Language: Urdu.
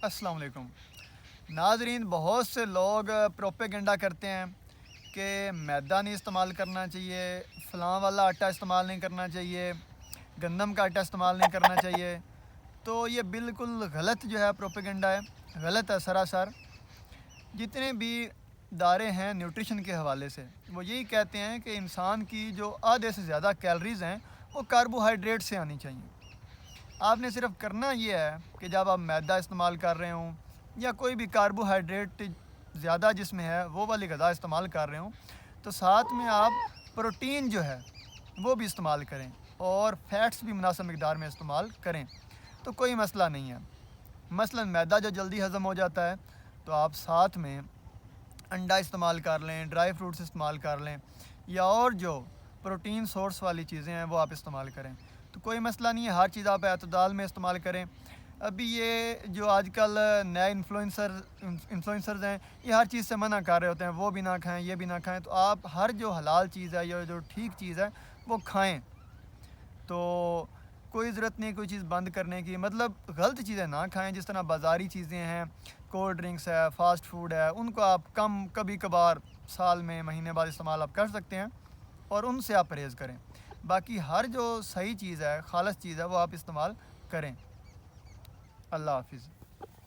السلام علیکم ناظرین، بہت سے لوگ پروپیگنڈا کرتے ہیں کہ میدا نہیں استعمال کرنا چاہیے، فلاں والا آٹا استعمال نہیں کرنا چاہیے، گندم کا آٹا استعمال نہیں کرنا چاہیے۔ تو یہ بالکل غلط جو ہے پروپیگنڈا ہے، غلط ہے سراسر۔ جتنے بھی ادارے ہیں نیوٹریشن کے حوالے سے، وہ یہی کہتے ہیں کہ انسان کی جو آدھے سے زیادہ کیلریز ہیں وہ کاربوہائیڈریٹ سے آنی چاہیے۔ آپ نے صرف کرنا یہ ہے کہ جب آپ میدا استعمال کر رہے ہوں یا کوئی بھی کاربوہائیڈریٹ زیادہ جس میں ہے وہ والی غذا استعمال کر رہے ہوں، تو ساتھ میں آپ پروٹین جو ہے وہ بھی استعمال کریں اور فیٹس بھی مناسب مقدار میں استعمال کریں، تو کوئی مسئلہ نہیں ہے۔ مثلا میدا جو جلدی ہضم ہو جاتا ہے تو آپ ساتھ میں انڈا استعمال کر لیں، ڈرائی فروٹس استعمال کر لیں، یا اور جو پروٹین سورس والی چیزیں ہیں وہ آپ استعمال کریں، تو کوئی مسئلہ نہیں ہے۔ ہر چیز آپ اعتدال میں استعمال کریں۔ ابھی یہ جو آج کل نئے انفلوئنسرز ہیں، یہ ہر چیز سے منع کر رہے ہوتے ہیں، وہ بھی نہ کھائیں، یہ بھی نہ کھائیں، تو آپ ہر جو حلال چیز ہے یا جو ٹھیک چیز ہے وہ کھائیں۔ تو کوئی ضرورت نہیں کوئی چیز بند کرنے کی، مطلب غلط چیزیں نہ کھائیں، جس طرح بازاری چیزیں ہیں، کولڈ ڈرنکس ہے، فاسٹ فوڈ ہے، ان کو آپ کبھی کبھار سال میں مہینے بعد استعمال آپ کر سکتے ہیں اور ان سے آپ پرہیز کریں۔ باقی ہر جو صحیح چیز ہے، خالص چیز ہے، وہ آپ استعمال کریں۔ اللہ حافظ۔